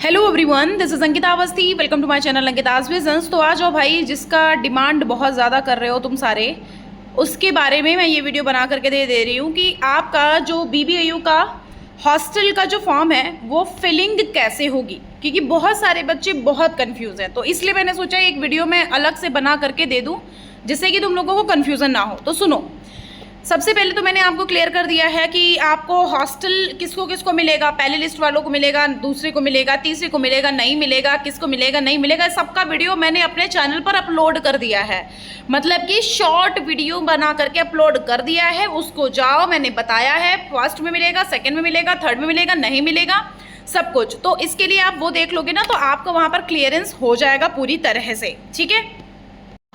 Hello everyone, this is Ankita Awasthi. Welcome to my channel Ankita's business. तो आ जाओ भाई, जिसका डिमांड बहुत ज़्यादा कर रहे हो तुम सारे, उसके बारे में मैं ये वीडियो बना करके दे रही हूँ कि आपका जो BBAU का हॉस्टल का जो फॉर्म है वो फिलिंग कैसे होगी, क्योंकि बहुत सारे बच्चे बहुत कंफ्यूज हैं। तो इसलिए मैंने सोचा एक वीडियो मैं अलग से बना करके दे दूँ जिससे कि तुम लोगों को कन्फ्यूज़न ना हो। तो सुनो, सबसे पहले तो मैंने आपको क्लियर कर दिया है कि आपको हॉस्टल किसको किसको मिलेगा। पहले लिस्ट वालों को मिलेगा, दूसरे को मिलेगा, तीसरे को मिलेगा, नहीं मिलेगा, किसको मिलेगा, नहीं मिलेगा, सबका वीडियो मैंने अपने चैनल पर अपलोड कर दिया है। मतलब कि शॉर्ट वीडियो बना करके अपलोड कर दिया है, उसको जाओ, मैंने बताया है फर्स्ट में मिलेगा, सेकेंड में मिलेगा, थर्ड में मिलेगा, नहीं मिलेगा, सब कुछ। तो इसके लिए आप वो देख लोगे ना, तो आपको वहाँ पर क्लियरेंस हो जाएगा पूरी तरह से। ठीक है,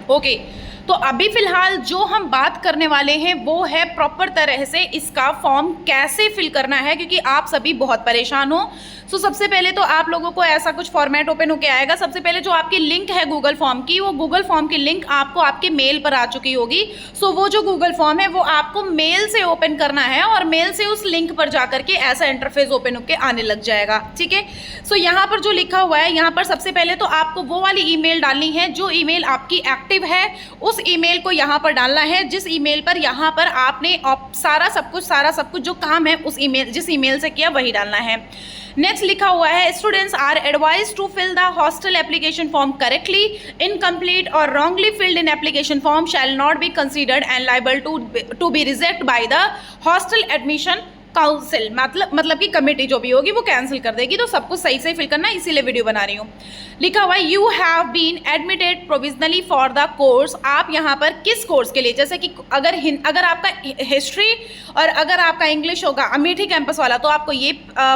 ओके। तो अभी फिलहाल जो हम बात करने वाले हैं वो है प्रॉपर तरह से इसका फॉर्म कैसे फिल करना है, क्योंकि आप सभी बहुत परेशान हो। सो सबसे पहले तो आप लोगों को ऐसा कुछ फॉर्मेट ओपन होके आएगा। सबसे पहले जो आपकी लिंक है गूगल फॉर्म की, वो गूगल फॉर्म की लिंक आपको आपके मेल पर आ चुकी होगी। सो वो जो गूगल फॉर्म है वो आपको मेल से ओपन करना है और मेल से उस लिंक पर जाकर के ऐसा इंटरफेस ओपन होके आने लग जाएगा। ठीक है, सो यहाँ पर जो लिखा हुआ है, यहाँ पर सबसे पहले तो आपको वो वाली ईमेल डालनी है जो ईमेल आपकी एक्टिव है। उस ईमेल को यहाँ पर डालना है जिस ईमेल पर यहाँ पर आपने सारा सब कुछ जो काम है उस ईमेल, जिस ईमेल से किया वही डालना है। नेक्स्ट लिखा हुआ है, students are advise to fill the hostel application form correctly. Incomplete और wrongly filled in application form shall not be considered and liable to be reject by the hostel admission council. मतलब कि committee जो भी होगी वो cancel कर देगी। तो सब कुछ सही से फिल करना है, इसीलिए वीडियो बना रही हूँ। लिखा हुआ है, you have been admitted provisionally for the course. आप यहाँ पर किस कोर्स के लिए, जैसे कि अगर आपका हिस्ट्री और अगर आपका इंग्लिश होगा अमेठी कैंपस वाला तो आपको ये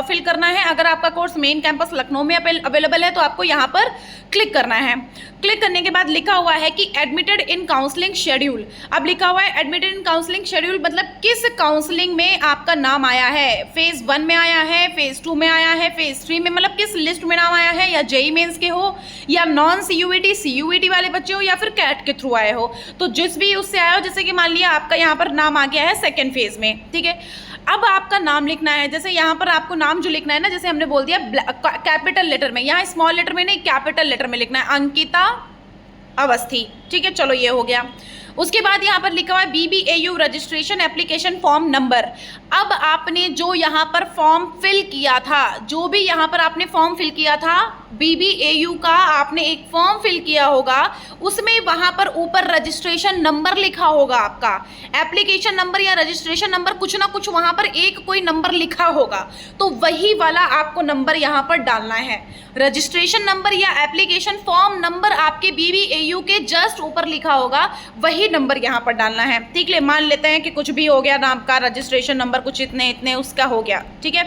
फिल करना है। अगर आपका कोर्स मेन कैंपस लखनऊ में अवेलेबल है तो आपको यहाँ पर क्लिक करना है। क्लिक करने के बाद लिखा हुआ है कि एडमिटेड इन काउंसलिंग शेड्यूल। अब लिखा हुआ है एडमिटेड इन काउंसलिंग शेड्यूल, मतलब किस काउंसलिंग में आपका नाम आया है। फेज़ 1 में आया है, फेज़ 2 में आया है, फेज़ 3 में, मतलब किस लिस्ट में नाम आया है, या जेई मेंस के हो, या नॉन CUET वाले बच्चे हो, या फिर कैट के थ्रू आए हो। तो जिस भी उससे आया हो, जैसे कि मान लिया आपका यहाँ पर नाम आ गया है सेकेंड फेज में। ठीक है, अब आपका नाम लिखना है। जैसे यहाँ पर आपको नाम जो लिखना है ना, जैसे हमने बोल दिया कैपिटल लेटर में, यहाँ स्मॉल लेटर में नहीं कैपिटल लेटर में लिखना है, अंकिता अवस्थी। ठीक है, चलो ये हो गया। उसके बाद यहाँ पर लिखा हुआ है BBAU registration application form number. अब आपने जो यहाँ पर फॉर्म फिल किया था, जो भी यहाँ पर आपने फॉर्म फिल किया था BBAU का, आपने एक फॉर्म फिल किया होगा, उसमें वहाँ पर ऊपर रजिस्ट्रेशन नंबर लिखा होगा आपका। एप्लीकेशन नंबर या रजिस्ट्रेशन नंबर, कुछ ना कुछ वहाँ पर एक कोई नंबर लिखा होगा, तो वही वाला आपको नंबर यहाँ पर डालना है। रजिस्ट्रेशन नंबर या एप्लीकेशन फॉर्म नंबर आपके BBAU के जस्ट ऊपर लिखा होगा, वही नंबर यहाँ पर डालना है। ठीक है, मान लेते हैं कि कुछ भी हो गया नाम का, रजिस्ट्रेशन नंबर कुछ इतने उसका हो गया। ठीक है,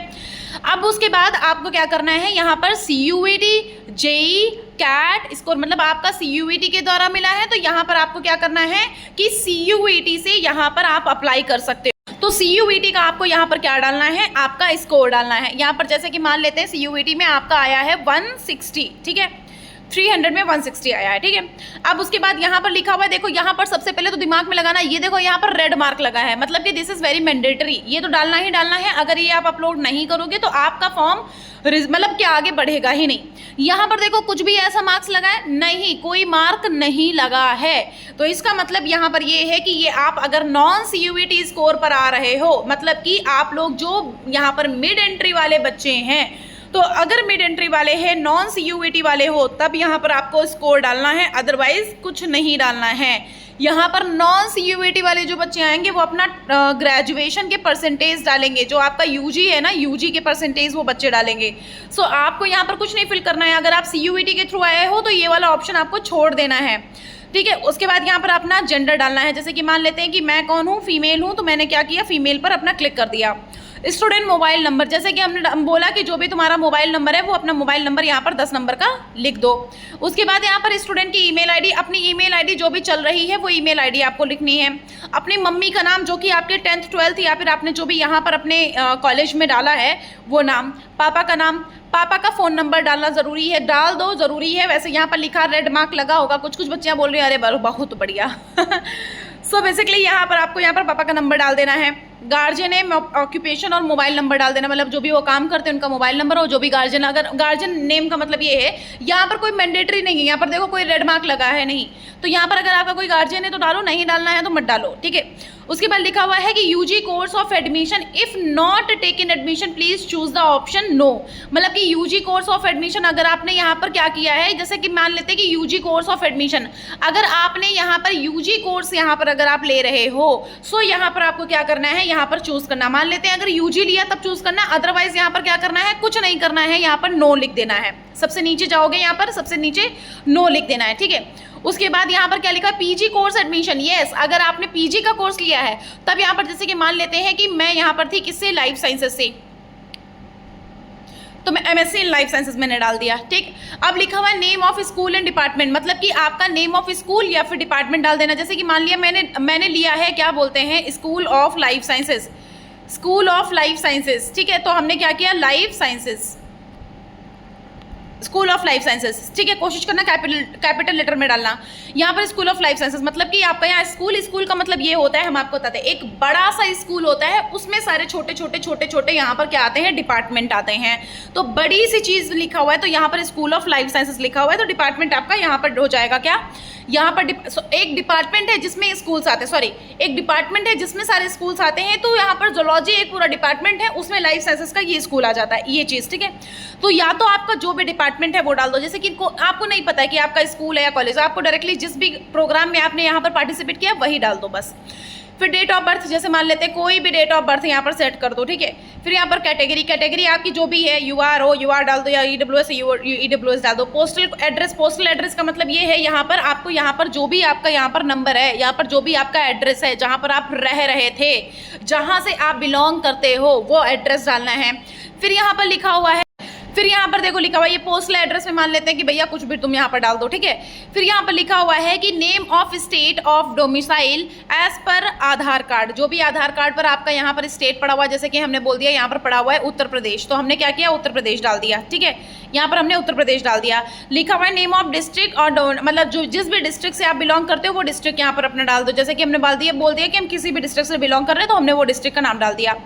अब उसके बाद आपको क्या करना है, यहाँ पर CUET, JEE, कैट स्कोर, मतलब आपका CUET के द्वारा मिला है तो यहाँ पर आपको क्या करना है कि CUET से यहाँ पर आप अप्लाई कर सकते हो। तो CUET का आपको यहाँ पर क्या डालना है, आपका स्कोर डालना है। यहाँ पर जैसे कि मान लेते हैं CUET में आपका आया है 160। ठीक है, 300 में 160 आया है। ठीक है, अब उसके बाद यहाँ पर लिखा हुआ है, देखो यहाँ पर सबसे पहले तो दिमाग में लगाना, ये देखो यहाँ पर रेड मार्क लगा है, मतलब कि दिस इज वेरी मैंडेटरी, ये तो डालना ही डालना है। अगर ये आप अपलोड नहीं करोगे तो आपका फॉर्म मतलब कि आगे बढ़ेगा ही नहीं। यहाँ पर देखो कुछ भी ऐसा मार्क्स लगा है नहीं, कोई मार्क नहीं लगा है। तो इसका मतलब यहाँ पर ये है कि ये आप अगर नॉन CUET स्कोर पर आ रहे हो, मतलब कि आप लोग जो यहाँ पर मिड एंट्री वाले बच्चे हैं, तो अगर मिड एंट्री वाले हैं, नॉन CUET वाले हो, तब यहाँ पर आपको स्कोर डालना है, अदरवाइज कुछ नहीं डालना है। यहाँ पर नॉन CUET वाले जो बच्चे आएंगे वो अपना ग्रेजुएशन के परसेंटेज डालेंगे, जो आपका UG है ना, UG के परसेंटेज वो बच्चे डालेंगे। सो आपको यहाँ पर कुछ नहीं फिल करना है। अगर आप CUET के थ्रू आए हो तो ये वाला ऑप्शन आपको छोड़ देना है। ठीक है, उसके बाद यहाँ पर अपना जेंडर डालना है। जैसे कि मान लेते हैं कि मैं कौन हूँ, फीमेल हूँ, तो मैंने क्या किया, फीमेल पर अपना क्लिक कर दिया। स्टूडेंट मोबाइल नंबर, जैसे कि हमने बोला कि जो भी तुम्हारा मोबाइल नंबर है वो अपना मोबाइल नंबर यहाँ पर 10 नंबर का लिख दो। उसके बाद यहाँ पर स्टूडेंट की ईमेल आईडी, अपनी ईमेल आईडी जो भी चल रही है वो ईमेल आईडी आपको लिखनी है। अपनी मम्मी का नाम जो कि आपके 10th 12th या फिर आपने जो भी यहाँ पर अपने कॉलेज में डाला है वो नाम। पापा का नाम, पापा का फ़ोन नंबर डालना ज़रूरी है, डाल दो, ज़रूरी है। वैसे यहाँ पर लिखा रेड मार्क लगा होगा, कुछ बच्चियाँ बोल रही हैं अरे बहुत बढ़िया। सो बेसिकली यहाँ पर आपको यहाँ पर पापा का नंबर डाल देना है। गार्जियन नेम, ऑक्यूपेशन और मोबाइल नंबर डाल देना, मतलब जो भी वो काम करते हैं उनका मोबाइल नंबर और जो भी गार्जियन, अगर गार्जियन नेम का मतलब ये है, यहाँ पर कोई मैंडेटरी नहीं है, यहाँ पर देखो कोई रेड मार्क लगा है नहीं, तो यहाँ पर अगर आपका कोई गार्जियन है तो डालो, नहीं डालना है तो मत डालो, ठीक है। उसके बाद लिखा हुआ है कि UG course of admission if not taken admission please choose the option no, मतलब कि यूजी कोर्स ऑफ एडमिशन अगर आपने यहाँ पर क्या किया है, जैसे कि मान लेते हैं कि यूजी कोर्स ऑफ एडमिशन, अगर आपने यहाँ पर यूजी कोर्स यहाँ पर अगर आप ले रहे हो, सो यहाँ पर आपको क्या करना है, यहाँ पर चूज करना, मान लेते हैं अगर यूजी लिया तब चूज करना, अदरवाइज यहाँ पर क्या करना है, कुछ नहीं करना है, यहाँ पर नो लिख देना है, सबसे नीचे जाओगे यहाँ पर सबसे नीचे नो लिख देना है, ठीक है। उसके बाद यहाँ पर क्या लिखा है, पीजी कोर्स एडमिशन, यस, अगर आपने पीजी का कोर्स लिया है तब यहाँ पर जैसे कि मान लेते हैं कि मैं यहाँ पर थी किससे, लाइफ साइंसेस से, तो मैं एमएससी इन लाइफ साइंसेस मैंने डाल दिया, ठीक। अब लिखा हुआ है name of school and department, मतलब कि आपका नेम ऑफ स्कूल या फिर डिपार्टमेंट डाल देना, जैसे कि मान लिया मैंने लिया है क्या बोलते हैं, school of life sciences, school of life sciences, ठीक है, तो हमने क्या किया, life sciences, school of life sciences, ठीक है। कोशिश करना कैपिटल लेटर में डालना, यहाँ पर स्कूल ऑफ लाइफ साइंसेस, मतलब कि आपका यहाँ स्कूल का मतलब ये होता है, हम आपको बताते हैं, एक बड़ा सा स्कूल होता है, उसमें सारे छोटे छोटे यहाँ पर क्या आते हैं, डिपार्टमेंट आते हैं, तो बड़ी सी चीज़ लिखा हुआ है, तो यहाँ पर स्कूल ऑफ लाइफ साइंसेस लिखा हुआ है, तो डिपार्टमेंट आपका यहाँ पर हो जाएगा क्या, यहाँ पर एक डिपार्टमेंट है जिसमें स्कूल्स आते हैं, सॉरी एक डिपार्टमेंट है जिसमें सारे स्कूल्स आते हैं, तो यहाँ पर जूलॉजी एक पूरा डिपार्टमेंट है, उसमें लाइफ साइंसेस का ये स्कूल आ जाता है, ये चीज़, ठीक है। तो या तो आपका जो भी डिपार्टमेंट है वो डाल दो, जैसे कि आपको नहीं पता है कि आपका स्कूल है या कॉलेज, आपको डायरेक्टली जिस भी प्रोग्राम में आपने यहाँ पर पार्टिसिपेट किया वही डाल दो बस। फिर डेट ऑफ बर्थ, जैसे मान लेते हैं कोई भी डेट ऑफ बर्थ यहाँ पर सेट कर दो, ठीक है। फिर यहाँ पर कैटेगरी आपकी जो भी है, यूआर डाल दो या ईडब्ल्यूएस डाल दो। पोस्टल एड्रेस का मतलब ये है, यहाँ पर आपको यहाँ पर जो भी आपका यहाँ पर नंबर है, यहाँ पर जो भी आपका एड्रेस है, जहाँ पर आप रह रहे थे, जहाँ से आप बिलोंग करते हो वो एड्रेस डालना है। फिर यहाँ पर लिखा हुआ है, फिर यहाँ पर देखो लिखा हुआ है, ये पोस्टल एड्रेस में मान लेते हैं कि भैया कुछ भी तुम यहाँ पर डाल दो, ठीक है। फिर यहाँ पर लिखा हुआ है कि name of state of domicile as per Aadhaar card, जो भी आधार कार्ड पर आपका यहाँ पर स्टेट पड़ा हुआ है, जैसे कि हमने बोल दिया यहाँ पर पड़ा हुआ है उत्तर प्रदेश, तो हमने क्या किया, उत्तर प्रदेश डाल दिया, ठीक है, यहाँ पर हमने उत्तर प्रदेश डाल दिया। लिखा हुआ है नेम ऑफ डिस्ट्रिक्ट और मतलब जो जिस भी डिस्ट्रिक्ट से आप बिलोंग करते हो वो डिस्ट्रिक्ट यहाँ पर अपना डाल दो, जैसे कि हमने बोल दिया कि हम किसी भी डिस्ट्रिक्ट से बिलोंग कर रहे हैं तो हमने वो डिस्ट्रिक्ट का नाम डाल दिया।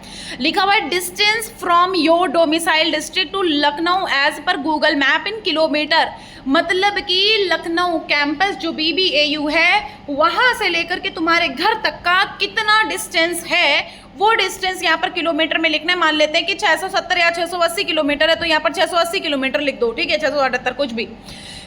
लिखा हुआ है distance from your domicile district to Lucknow as per Google map in kilometre, मतलब कि लखनऊ कैंपस जो BBAU है वहाँ से लेकर के तुम्हारे घर तक का कितना डिस्टेंस है वो डिस्टेंस यहाँ पर किलोमीटर में लिखना है। मान लेते हैं कि 670 या 680 किलोमीटर है, तो यहाँ पर 680 किलोमीटर लिख दो, ठीक है, 678 कुछ भी।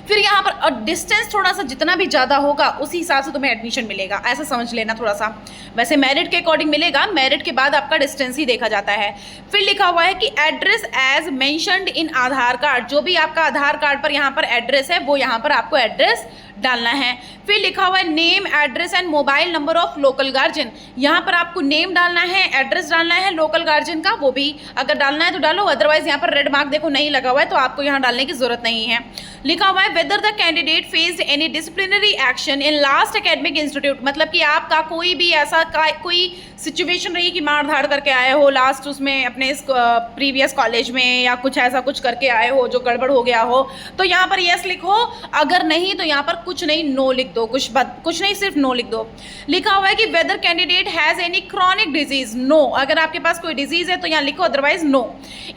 फिर यहाँ पर डिस्टेंस थोड़ा सा जितना भी ज़्यादा होगा उसी हिसाब से तुम्हें एडमिशन मिलेगा, ऐसा समझ लेना थोड़ा सा। वैसे मेरिट के अकॉर्डिंग मिलेगा, मेरिट के बाद आपका डिस्टेंस ही देखा जाता है। फिर लिखा हुआ है कि address as mentioned in Aadhaar card, जो भी आपका आधार कार्ड पर यहाँ पर एड्रेस है वो यहाँ पर आपको एड्रेस डालना है। फिर लिखा हुआ है name address and mobile number of local guardian, यहाँ पर आपको नेम डालना है, एड्रेस डालना है लोकल गार्जियन का, वो भी अगर डालना है तो डालो, अदरवाइज यहाँ पर रेड मार्क देखो नहीं लगा हुआ है तो आपको यहाँ डालने की जरूरत नहीं है। लिखा हुआ है whether the candidate faced any disciplinary action in last academic institute, मतलब कि आपका कोई भी ऐसा कोई सिचुएशन रही कि मार धाड़ करके आए हो लास्ट उसमें अपने इस प्रीवियस कॉलेज में, या कुछ ऐसा कुछ करके आए हो जो गड़बड़ हो गया हो, तो यहाँ पर यस लिखो, अगर नहीं तो यहाँ पर कुछ नहीं नो लिख दो, कुछ नहीं सिर्फ नो लिख दो। लिखा हुआ है कि whether candidate has any chronic disease, no, अगर आपके पास कोई डिजीज है तो यहाँ लिखो, अदरवाइज नो।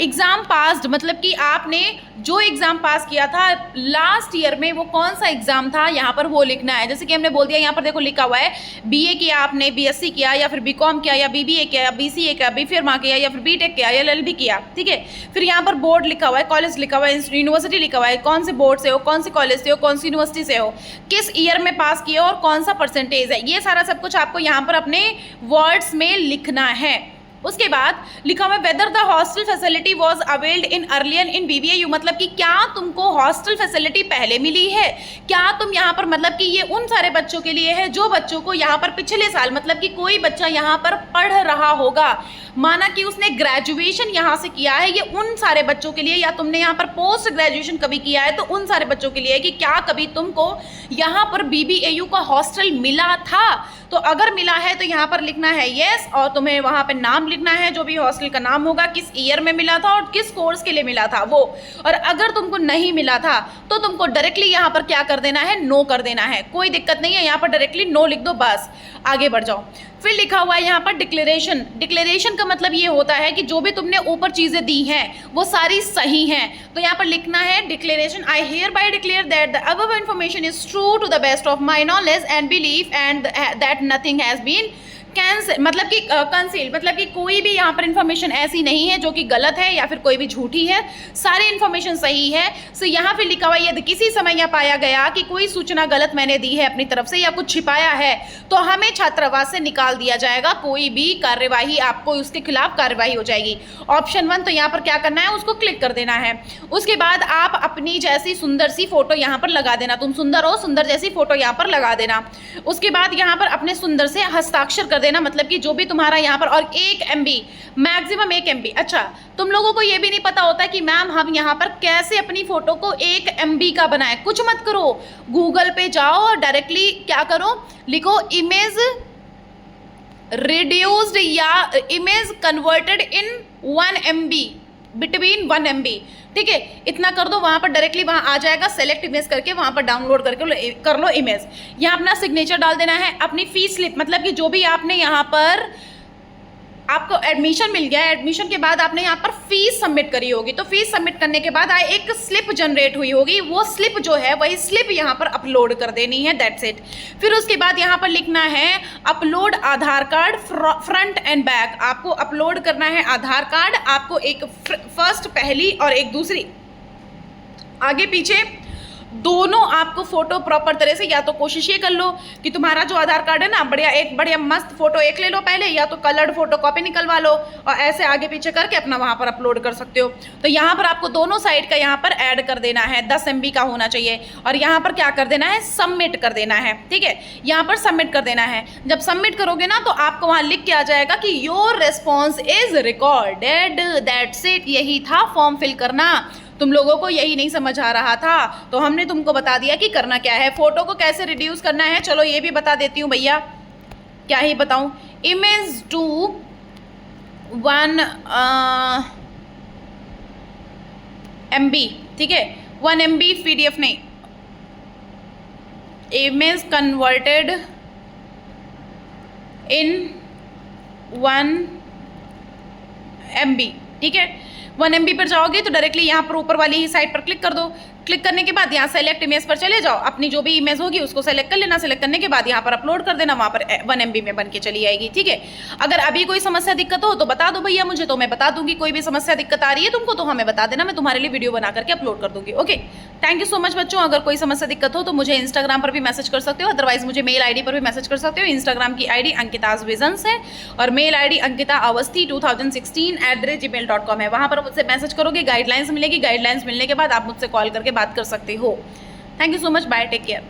एग्जाम पास्ड, मतलब कि आपने जो एग्जाम पास किया था लास्ट ईयर में वो कौन सा एग्जाम था यहाँ पर वो लिखना है। जैसे कि हमने बोल दिया यहाँ पर देखो लिखा हुआ है BA किया आपने, BSc किया या फिर BCom किया या BBA किया या BCA किया, B.Pharma किया या फिर B.Tech किया या LLB किया, ठीक है। फिर यहाँ पर बोर्ड लिखा हुआ है, कॉलेज लिखा हुआ है, यूनिवर्सिटी लिखा हुआ है, कौन से बोर्ड से हो, कौन सी कॉलेज से हो, कौन सी यूनिवर्सिटी से हो, किस ईयर में पास किया और कौन सा परसेंटेज है, ये सारा सब कुछ आपको यहाँ पर अपने वर्ड्स में लिखना है। उसके बाद लिखा हुआ है whether the hostel facility was availed in earlier in BBAU, मतलब कि क्या तुमको हॉस्टल फैसिलिटी पहले मिली है, क्या तुम यहाँ पर, मतलब कि ये उन सारे बच्चों के लिए है जो बच्चों को यहाँ पर पिछले साल, मतलब कि कोई बच्चा यहाँ पर पढ़ रहा होगा, माना कि उसने ग्रेजुएशन यहाँ से किया है, ये उन सारे बच्चों के लिए, या तुमने यहाँ पर पोस्ट ग्रेजुएशन कभी किया है तो उन सारे बच्चों के लिए है कि क्या कभी तुमको यहाँ पर BBAU का हॉस्टल मिला था, तो अगर मिला है तो यहाँ पर लिखना है येस और तुम्हें वहाँ पर नाम लिखना है, जो भी हॉस्टल का नाम होगा, किस ईयर में मिला था और किस कोर्स के लिए मिला था वो। और अगर तुमको नहीं मिला था तो तुमको डायरेक्टली यहाँ पर क्या कर देना है, नो कर देना है। कोई दिक्कत नहीं है, यहाँ पर डायरेक्टली नो लिख दो, बस आगे बढ़ जाओ। फिर लिखा हुआ है यहाँ पर डिक्लेरेशन। डिक्लेरेशन का मतलब ये होता है कि जो भी तुमने ऊपर चीज़ें दी हैं वो सारी सही हैं। तो यहाँ पर लिखना है declaration, I hereby declare that the above information is true to the best of my knowledge and belief and that nothing has been cancel, मतलब कि कंसील, मतलब कि कोई भी यहाँ पर इन्फॉर्मेशन ऐसी नहीं है जो कि गलत है या फिर कोई भी झूठी है, सारी इन्फॉर्मेशन सही है। सो यहाँ पे लिखा हुआ है यदि किसी समय यह पाया गया कि कोई सूचना गलत मैंने दी है अपनी तरफ से या कुछ छिपाया है तो हमें छात्रावास से निकाल दिया जाएगा, कोई भी कार्यवाही, आपको उसके खिलाफ कार्यवाही हो जाएगी। ऑप्शन 1, तो यहाँ पर क्या करना है, उसको क्लिक कर देना है। उसके बाद आप अपनी जैसी सुंदर सी फोटो यहाँ पर लगा देना, तुम सुंदर हो, सुंदर जैसी फोटो यहाँ पर लगा देना। उसके बाद यहाँ पर अपने सुंदर से हस्ताक्षर कर देना, मतलब कि जो भी तुम्हारा यहाँ पर, और 1 MB, मैक्सिमम 1 MB। अच्छा, तुम लोगों को ये भी नहीं पता होता कि मैम हम यहाँ पर कैसे अपनी फोटो को 1 MB का बनाए। कुछ मत करो, गूगल पे जाओ और डायरेक्टली क्या करो, लिखो इमेज रिड्यूस्ड या image converted in 1 MB, between 1 MB, ठीक है, इतना कर दो। वहाँ पर डायरेक्टली वहाँ आ जाएगा, सेलेक्ट इमेज करके वहाँ पर डाउनलोड करके कर लो इमेज। यहाँ अपना सिग्नेचर डाल देना है, अपनी फीस स्लिप, मतलब कि जो भी आपने यहाँ पर, आपको एडमिशन मिल गया है, एडमिशन के बाद आपने यहाँ पर फीस सबमिट करी होगी, तो फीस सबमिट करने के बाद एक स्लिप जनरेट हुई होगी, वो स्लिप जो है वही स्लिप यहाँ पर अपलोड कर देनी है, दैट्स इट। फिर उसके बाद यहाँ पर लिखना है अपलोड आधार कार्ड फ्रंट एंड बैक। आपको अपलोड करना है आधार कार्ड, आपको एक फर्स्ट पहली और एक दूसरी आगे पीछे दोनों आपको फोटो प्रॉपर तरह से, या तो कोशिश ये कर लो कि तुम्हारा जो आधार कार्ड है ना, बढ़िया मस्त फोटो एक ले लो पहले, या तो कलर्ड फोटो कॉपी निकलवा लो और ऐसे आगे पीछे करके अपना वहाँ पर अपलोड कर सकते हो। तो यहाँ पर आपको दोनों साइड का यहाँ पर ऐड कर देना है, 10 MB का होना चाहिए, और यहाँ पर क्या कर देना है, सबमिट कर देना है, ठीक है, यहाँ पर सबमिट कर देना है। जब सबमिट करोगे ना तो आपको वहाँ लिख के आ जाएगा कि your response is recorded, that's it. यही था फॉर्म फिल करना। तुम लोगों को यही नहीं समझ आ रहा था तो हमने तुमको बता दिया कि करना क्या है। फोटो को कैसे रिड्यूस करना है चलो ये भी बता देती हूँ भैया, क्या ही बताऊँ। इमेज टू 1 MB, ठीक है, 1 MB PDF नहीं, इमेज कन्वर्टेड इन 1 MB, ठीक है। 1 MB पर जाओगे तो डायरेक्टली यहाँ पर ऊपर वाली ही साइड पर क्लिक कर दो। क्लिक करने के बाद यहाँ सेलेक्ट इमेज पर चले जाओ, अपनी जो भी इमेज होगी उसको सेलेक्ट कर लेना। सेलेक्ट करने के बाद यहाँ पर अपलोड कर देना, वहाँ पर 1 MB में बन के चली आएगी, ठीक है। अगर अभी कोई समस्या दिक्कत हो तो बता दो भैया मुझे, तो मैं बता दूंगी। कोई भी समस्या दिक्कत आ रही है तुमको तो हमें बता देना, मैं तुम्हारे लिए वीडियो बना करके अपलोड कर दूंगी। Okay, thank you so much बच्चों। अगर कोई समस्या दिक्कत हो तो मुझे इंस्टाग्राम पर भी मैसेज कर सकते हो, अदरवाइज मुझे मेल ID पर भी मैसेज कर सकते हो। इंस्टाग्राम की ID अंकिताज विजन्स है और mail ID Ankita Awasthi 2016@gmail.com है। वहाँ पर मुझसे मैसेज करोगे, गाइडलाइंस मिलेगी, गाइडलाइंस मिलने के बाद आप मुझसे कॉल करके बात कर सकते हो। Thank you so much, bye, take care.